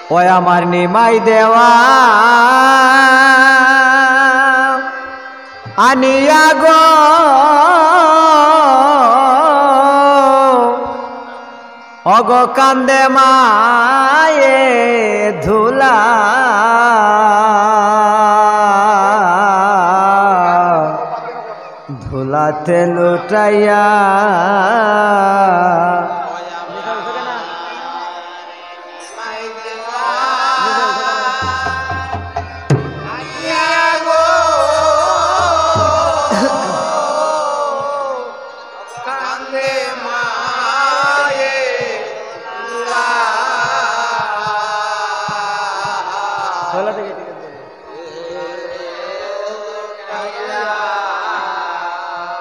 ওই আমার নিমাই দেওয়া আনিয়া গো অগ কান্দে মায়ে ধুলা ধুলাতে লুটাইয়া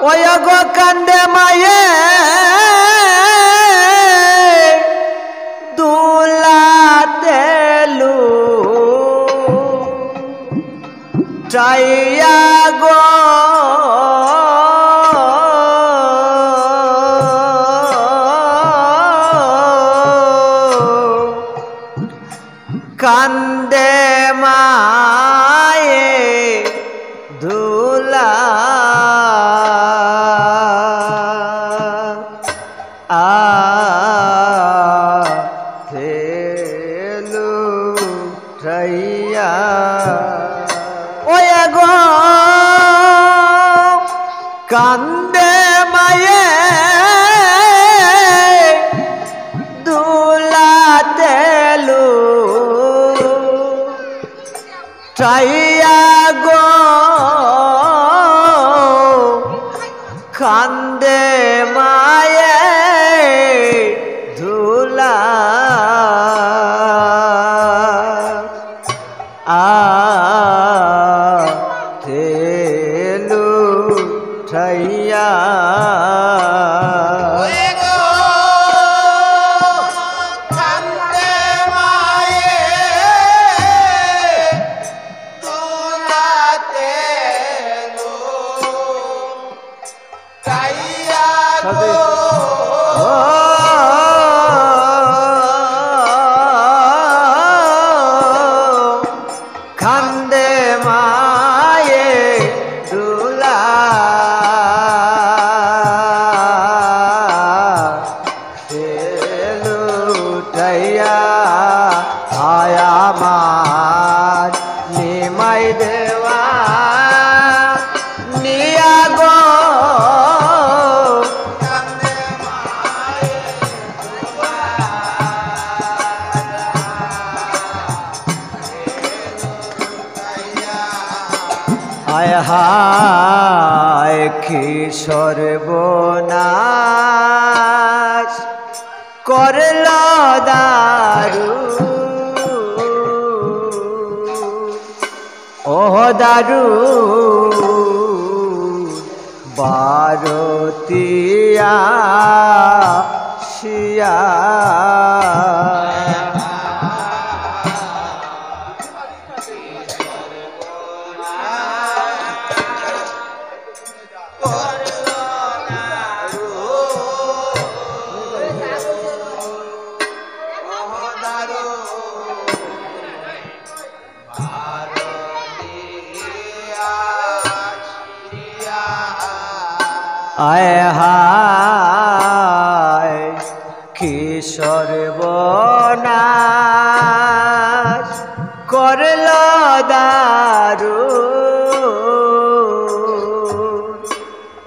ওই গো কান্দে মায়ে দুলাতে লুটাইয়া গো কান্দে মায়ে ধুলা লুটাইয়া ওই গো কান্দে মায়ে দুলাতে লুটাইয়া গো কান্দে মায়ে ধুলা লুটাইয়া কান্দে মায়ে ধুলা লুটাইয়া আয় আমার নিমাই দেওয়া নিয়া গো হায় হায় কি সর্বনাশ করল দারু ও দারু বারতিয়া শিয়া আয় হায় কি সর্বনাশ করল দারু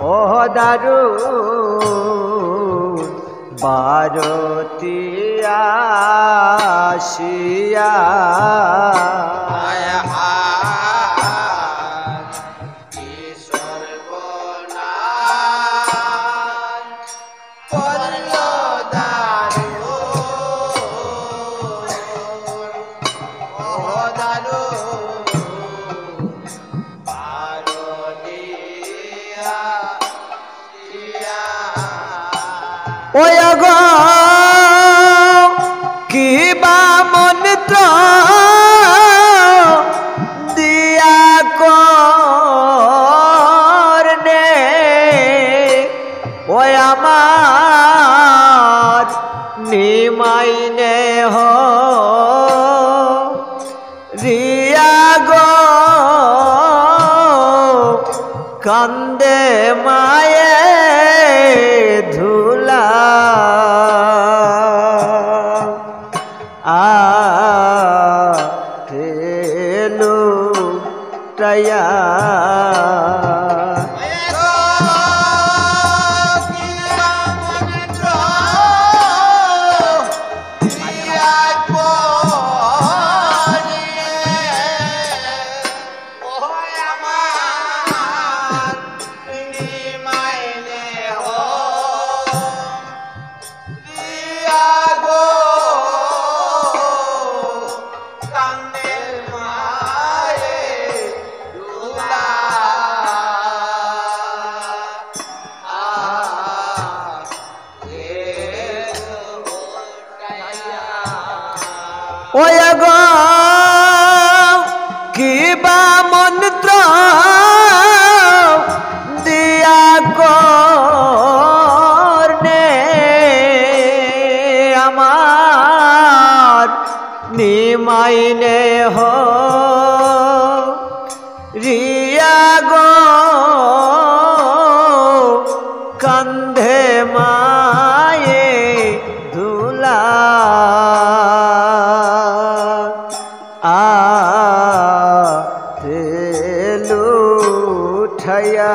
ও দারু বারতিয়া শিয়া ওই গো কি বা মন্ত্র দিয়া করনে ওই আমার নিমাইনে হয় কান্দে মায়ে ধুলা আলো টায়া ওই গো কিবা মন্ত্র দিয়া করনে আমার নিমাইনে হো রিয়া গো কান্ধে মায়ে ধুলা লুঠাইয়া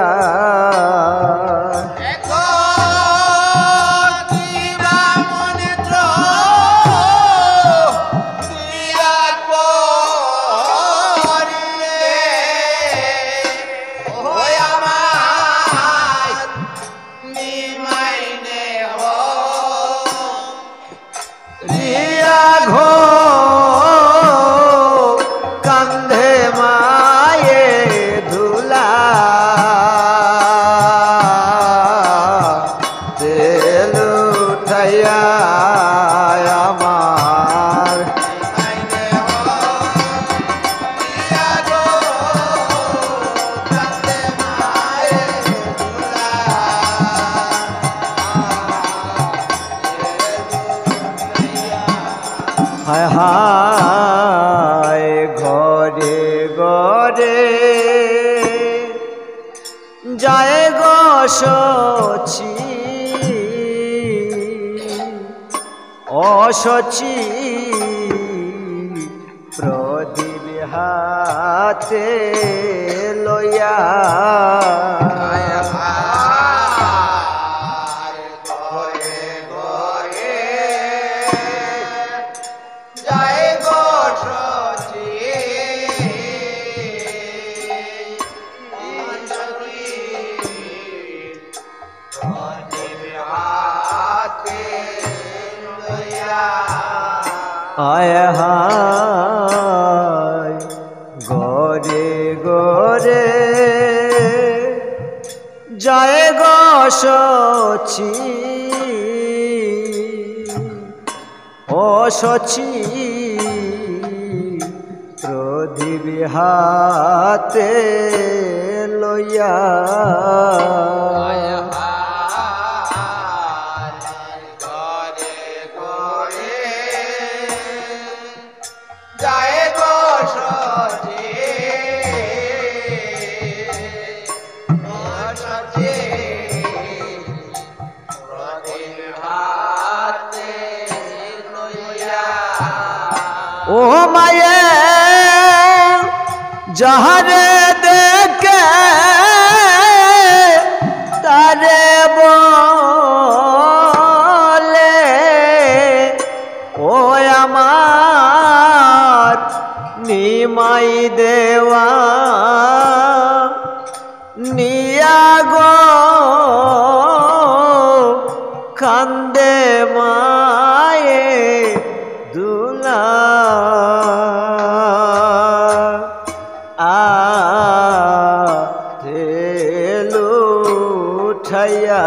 হায় হায় ঘরে ঘরে যায় গো সচি অসচি প্রদীপ হাতে লইয়া আয় হায় গরে গরে যায় গো সচি অসচি প্রদীপ হাতে লইয়া ও মায়ে যাহারে দেখে তারে বলে ও আমার নিমাই দেওয়া নিয়া গো কান্দে মায়ে দুলা লুঠাইয়া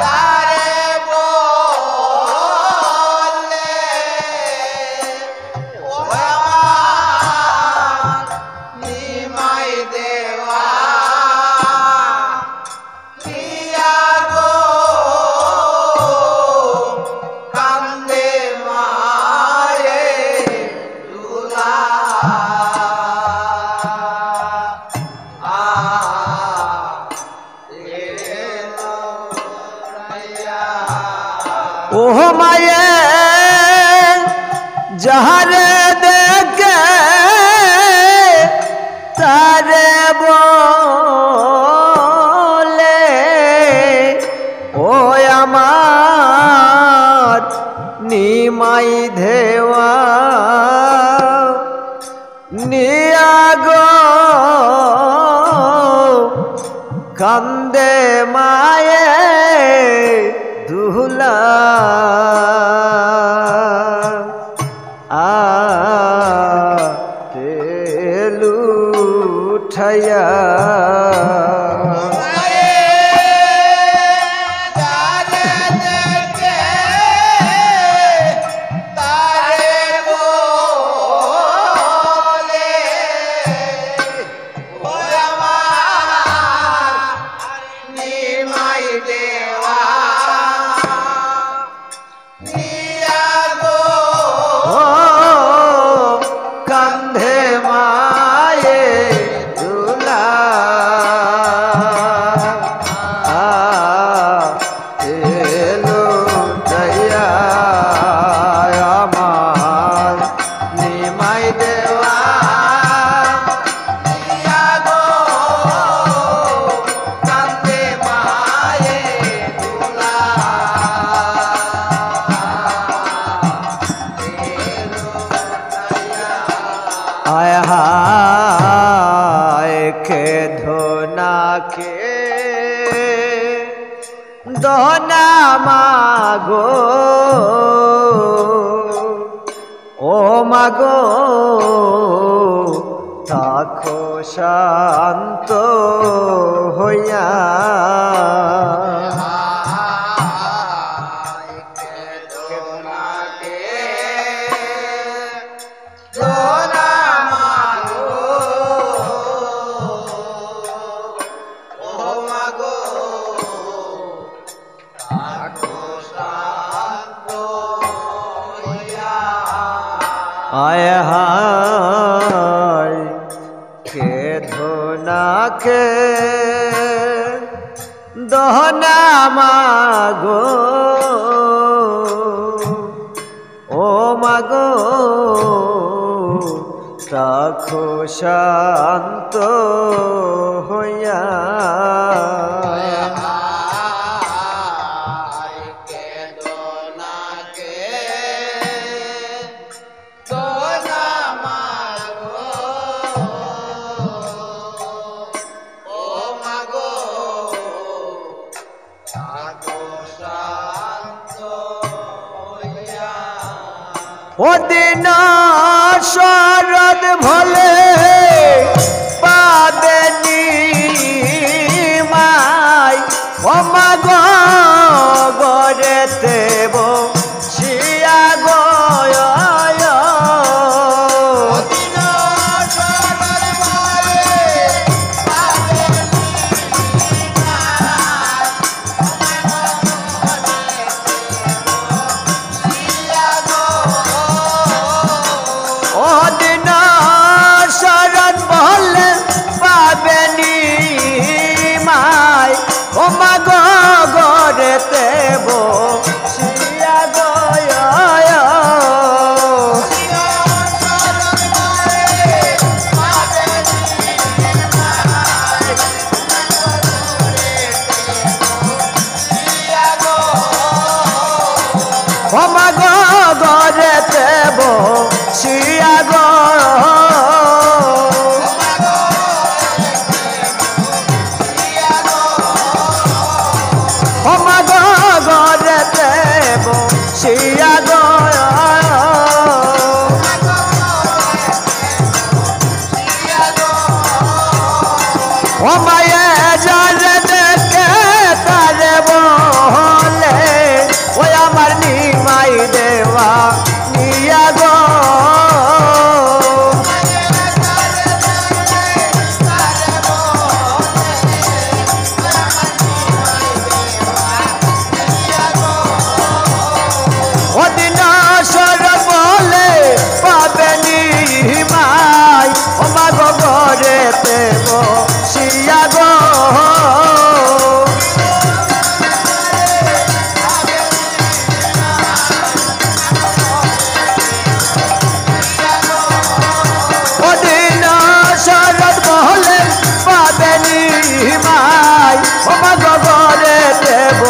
তারে ও মায়ে যাহারে দেখে তারে বলে ও আমার নিমাই দেওয়া নিয়াগো কান্দে মায়ে দুলা তেলু উঠাইয়া आय हाय के धोना के दोना मागो ओ मागो ताको शांत होया आय हाय के धोना के दोहना मागो ओ मागो राखो शांत होया ओ दिन शरद भले पादेनी माय ओ मागो गरेते बो छिया गय ओ मागो गरेते बो छिया गय ओ मागो गरेते बो छिया गय ओ मागो गरेते बो छिया गय ओ माये जाने देखे तारे बोले ओ आमार निमाई देवा निया गो মাই ও মা গগরে দেব